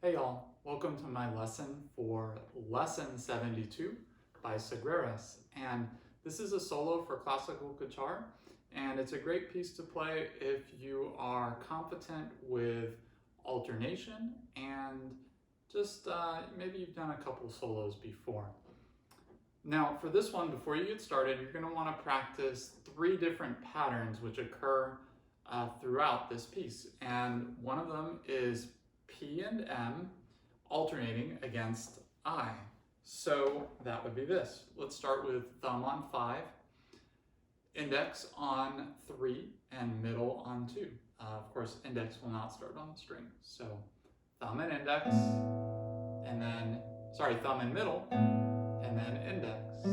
Hey y'all, welcome to my lesson for Lesson 72 by Sagreras. And this is a solo for classical guitar, and it's a great piece to play if you are competent with alternation and just maybe you've done a couple solos before. Now for this one, before you get started, you're going to want to practice 3 different patterns which occur throughout this piece. And one of them is P and M alternating against I. So that would be this. Let's start with thumb on 5, index on 3, and middle on 2. Of course, index will not start on the string. So thumb and index, and then, thumb and middle, and then index.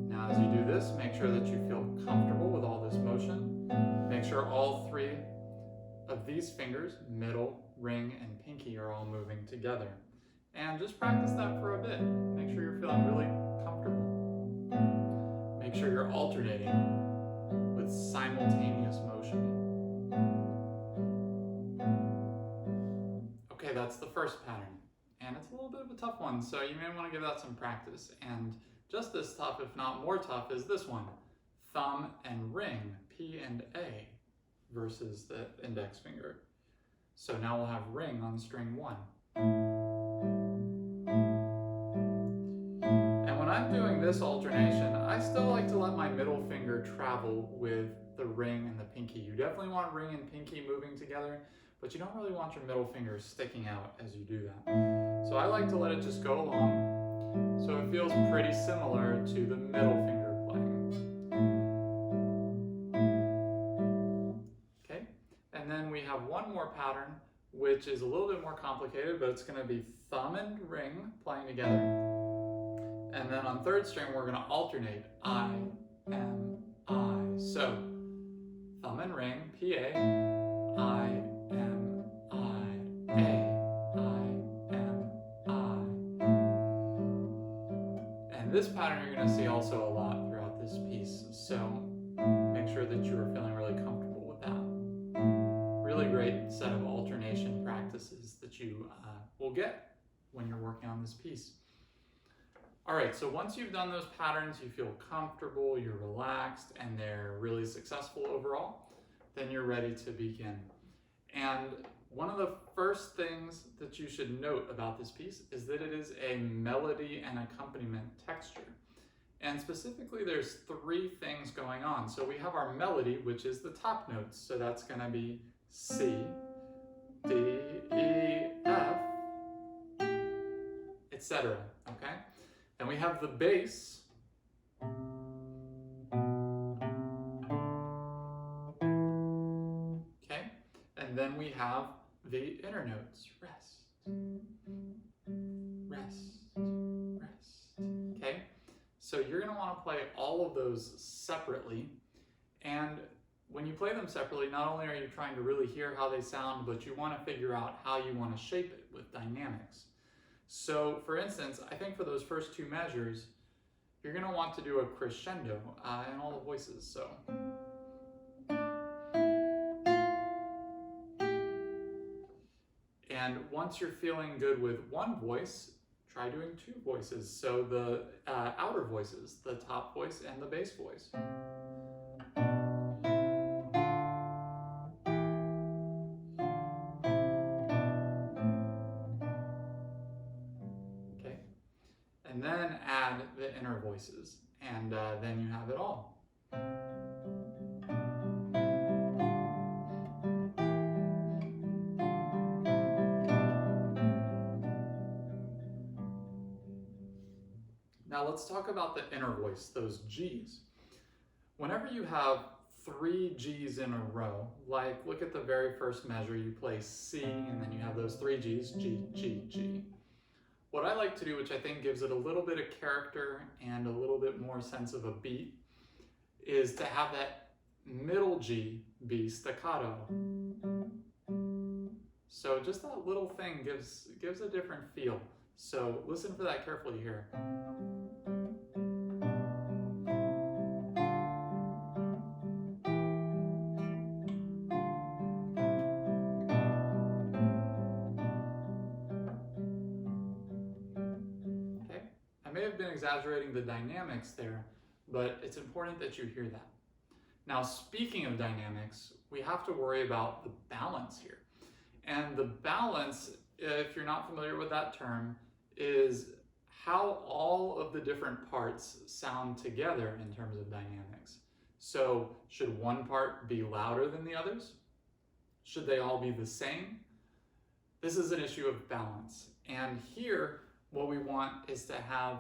Now as you do this, make sure that you feel comfortable with all this motion. Make sure all 3 of these fingers, middle, ring, and pinky, are all moving together. And just practice that for a bit. Make sure you're feeling really comfortable. Make sure you're alternating with simultaneous motion. Okay, that's the first pattern. And it's a little bit of a tough one, so you may want to give that some practice. And just as tough, if not more tough, is this one. Thumb and ring, P and A, versus the index finger. So now we'll have ring on string 1. And when I'm doing this alternation, I still like to let my middle finger travel with the ring and the pinky. You definitely want ring and pinky moving together, but you don't really want your middle finger sticking out as you do that. So I like to let it just go along, so it feels pretty similar to the middle finger playing. Okay, and then we have one more pattern, which is a little bit more complicated, but it's going to be thumb and ring playing together. And then on 3rd string, we're going to alternate I, M, I. So thumb and ring, P, A, I, M, I, A, I, M, I. And this pattern you're going to see also a lot throughout this piece. So make sure that you are feeling really comfortable with that. Really great set of alternation practices that you will get when you're working on this piece. All right, so once you've done those patterns, you feel comfortable, you're relaxed, and they're really successful overall, then you're ready to begin. And one of the first things that you should note about this piece is that it is a melody and accompaniment texture. And specifically, there's 3 things going on. So we have our melody, which is the top notes. So that's going to be C, D, E, F, etc. Okay? Then we have the bass. Okay? And then we have the inner notes. Rest, rest, rest. Okay? So you're going to want to play all of those separately. And when you play them separately, not only are you trying to really hear how they sound, but you want to figure out how you want to shape it with dynamics. So for instance, I think for those first 2 measures, you're going to want to do a crescendo in all the voices. So and once you're feeling good with one voice, try doing 2 voices. So the outer voices, the top voice and the bass voice. Okay, and then add the inner voices, and then you have it all. Now let's talk about the inner voice, those G's. Whenever you have 3 G's in a row, like look at the very first measure, you play C and then you have those 3 G's, G, G, G. What I like to do, which I think gives it a little bit of character and a little bit more sense of a beat, is to have that middle G be staccato. So just that little thing gives a different feel. So listen for that carefully here. exaggerating the dynamics there, but it's important that you hear that. Now, speaking of dynamics, we have to worry about the balance here. And the balance, if you're not familiar with that term, is how all of the different parts sound together in terms of dynamics. So, should one part be louder than the others? Should they all be the same? This is an issue of balance. And here, what we want is to have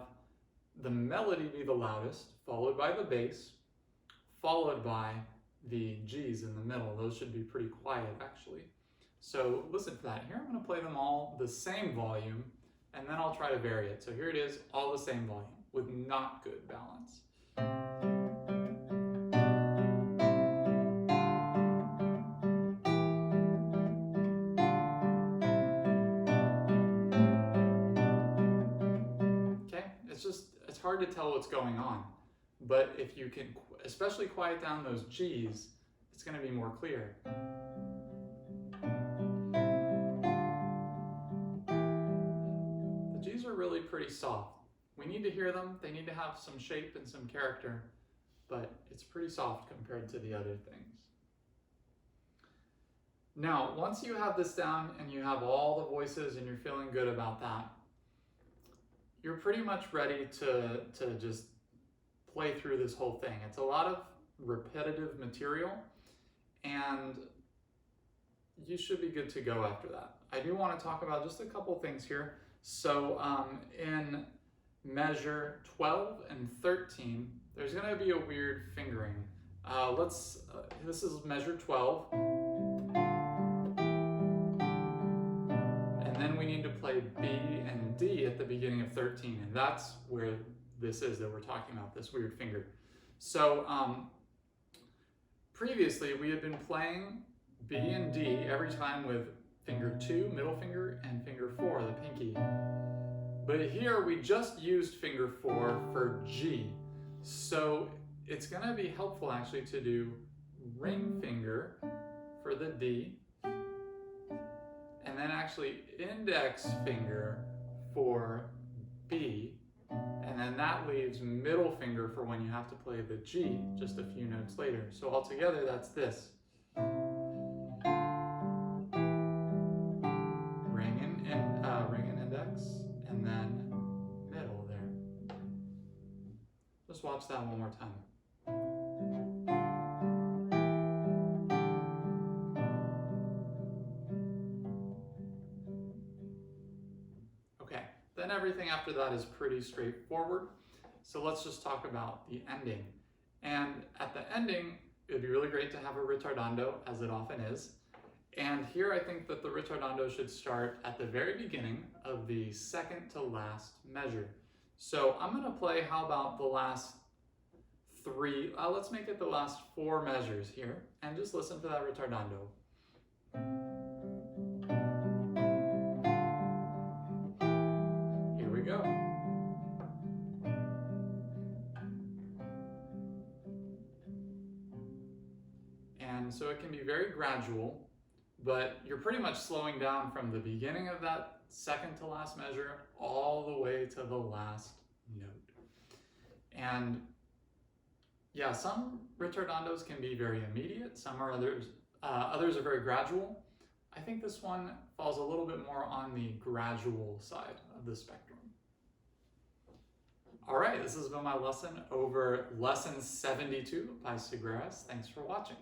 the melody be the loudest, followed by the bass, followed by the G's in the middle. Those should be pretty quiet, actually. So listen to that. Here I'm going to play them all the same volume, and then I'll try to vary it. So here it is, all the same volume, with not good balance. Okay, it's hard to tell what's going on. But if you can especially quiet down those G's, it's going to be more clear. The G's are really pretty soft. We need to hear them. They need to have some shape and some character, but it's pretty soft compared to the other things. Now, once you have this down and you have all the voices and you're feeling good about that, you're pretty much ready to just play through this whole thing. It's a lot of repetitive material, and you should be good to go after that. I do want to talk about just a couple things here. So in measure 12 and 13, there's going to be a weird fingering. This is measure 12. And then we need to play B and D at the beginning of 13, and that's where this is that we're talking about, this weird finger. So previously we had been playing B and D every time with finger 2, middle finger, and finger 4, the pinky. But here we just used finger 4 for G. So it's going to be helpful actually to do ring finger for the D, and then actually index finger for B, and then that leaves middle finger for when you have to play the G just a few notes later. So altogether, that's this. Ring and index, and then middle there. Just watch that one more time. Then everything after that is pretty straightforward. So let's just talk about the ending. And at the ending, it would be really great to have a ritardando, as it often is. And here I think that the ritardando should start at the very beginning of the second to last measure. So I'm going to play, how about the last three, let's make it the last 4 measures here, and just listen to that ritardando. Go. And so it can be very gradual, but you're pretty much slowing down from the beginning of that second to last measure all the way to the last note. And yeah, some ritardandos can be very immediate, others are very gradual. I think this one falls a little bit more on the gradual side of the spectrum. All right, this has been my lesson over lesson 72 by Sagreras. Thanks for watching.